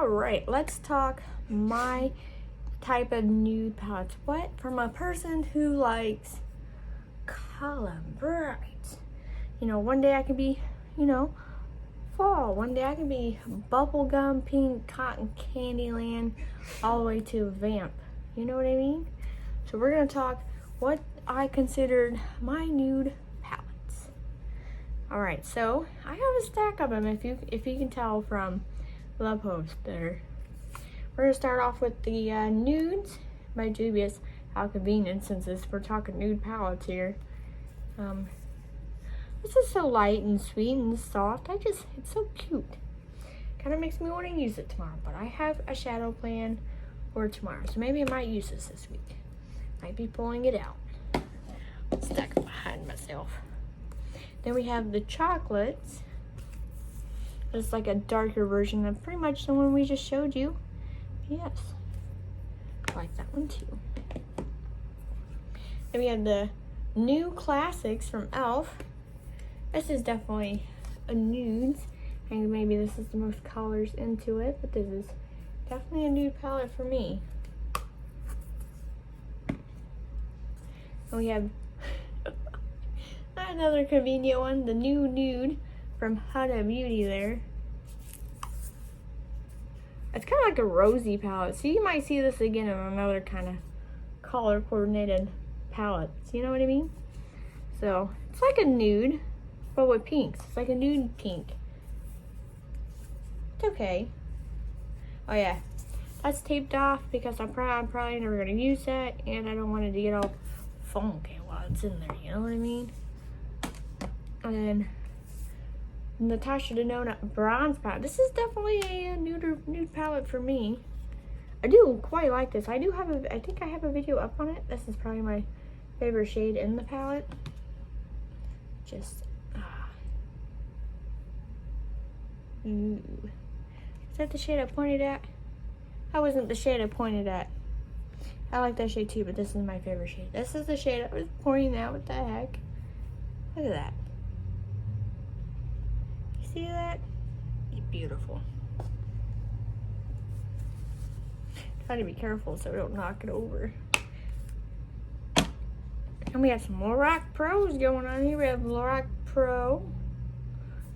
Alright, let's talk my type of nude palettes. What? From a person who likes color bright. You know, one day I can be, fall. One day I can be bubblegum pink, cotton candy land, all the way to vamp. You know what I mean? So we're going to talk what I considered my nude palettes. Alright, so I have a stack of them if you can tell from the post there. We're going to start off with the Nudes by Dubious. How convenient, since we're talking nude palettes here. This is so light and sweet and soft. It's so cute. Kind of makes me want to use it tomorrow, but I have a shadow plan for tomorrow, so maybe I might use this week. Might be pulling it out. Stuck behind myself. Then we have the chocolates. It's like a darker version of pretty much the one we just showed you. Yes, I like that one too. Then we have the new classics from e.l.f. This is definitely a nude. I think maybe this is the most colors into it, but this is definitely a nude palette for me. And we have another convenient one, the new Nude from Huda Beauty there. It's kind of like a rosy palette, so you might see this again in another kind of color coordinated palettes, you know what I mean? So it's like a nude, but with pinks. It's like a nude pink. It's okay. Oh yeah, that's taped off because I'm probably never gonna use that, and I don't want it to get all funky while it's in there, you know what I mean? And then Natasha Denona bronze palette. This is definitely a nude palette for me. I do quite like this. I think I have a video up on it. This is probably my favorite shade in the palette. Ooh. Is that the shade I pointed at? That wasn't the shade I pointed at. I like that shade too, but this is my favorite shade. This is the shade I was pointing at. What the heck? Look at that. See that? It's beautiful. Try to be careful so I don't knock it over. And we have some Lorac Pros going on here. We have Lorac Pro.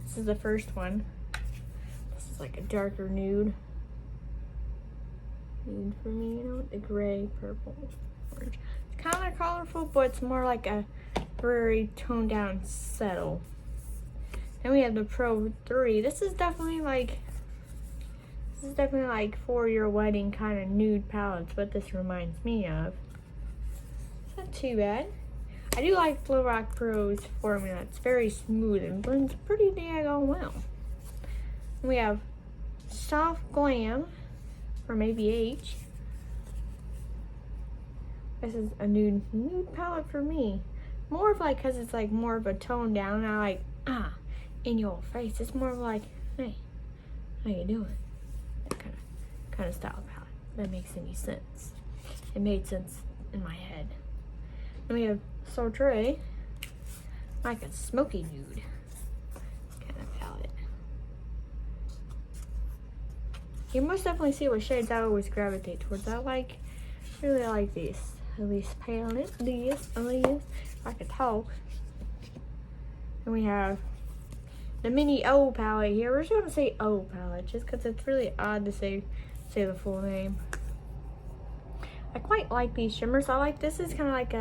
This is the first one. This is like a darker nude. Nude for me, you know, the gray, purple, orange. It's kind of colorful, but it's more like a very toned down settle. Then we have the Pro 3. This is definitely like for your wedding kind of nude palettes, what this reminds me of. It's not too bad. I do like Lorac Pro's formula. It's very smooth and blends pretty daggone well. We have Soft Glam from ABH. This is a nude palette for me. More of like, cause it's like more of a tone down. I like in your face. It's more of like, hey, how you doing? That kind of style palette. That makes any sense. It made sense in my head. Then we have Sortre, like a smoky nude kind of palette. You most definitely see what shades I always gravitate towards. I really like these. At least palette. These, if I could talk. And we have the mini O palette here. We're just gonna say O palette just because it's really odd to say the full name. I quite like these shimmers. This is kind of like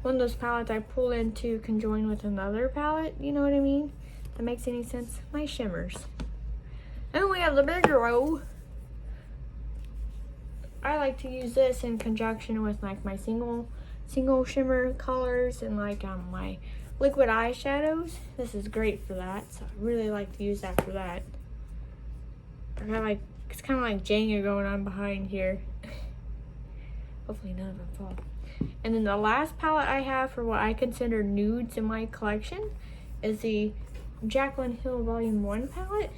one of those palettes I pull in to conjoin with another palette. You know what I mean? If that makes any sense. Nice shimmers. And we have the bigger O. I like to use this in conjunction with like my single shimmer colors and like my liquid eyeshadows. This is great for that, so I really like to use that for that. It's kind of like Jenga going on behind here. Hopefully none of them fall. And then the last palette I have for what I consider nudes in my collection is the Jaclyn Hill Volume 1 palette.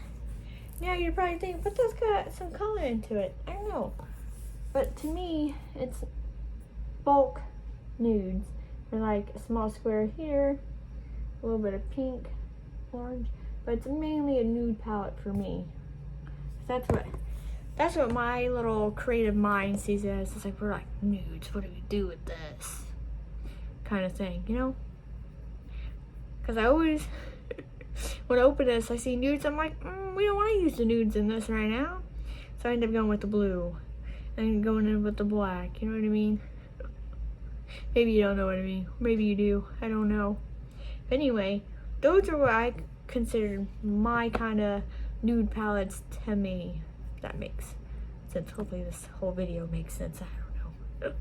Now you're probably thinking, but that's got some color into it. I don't know. But to me, it's bulk nudes. They're like a small square here, a little bit of pink, orange, but it's mainly a nude palette for me. That's what That's what my little creative mind sees it as. It's like, we're like, nudes, what do we do with this? Kind of thing, you know? Because I always, when I open this, I see nudes, I'm like, we don't want to use the nudes in this right now. So I end up going with the blue. And going in with the black, you know what I mean? Maybe you don't know what I mean. Maybe you do, I don't know. But anyway, those are what I consider my kind of nude palettes to me. If that makes sense. Hopefully this whole video makes sense. I don't know.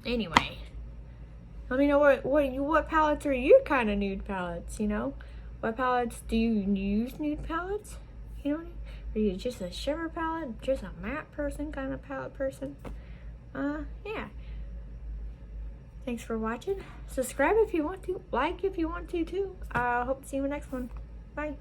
Anyway, let me know what palettes are your kind of nude palettes, you know? What palettes do you use nude palettes? You know what I mean? Are you just a shimmer palette? Just a matte person kind of palette person? Yeah. Thanks for watching. Subscribe if you want to. Like if you want to too. Hope to see you in the next one. Bye.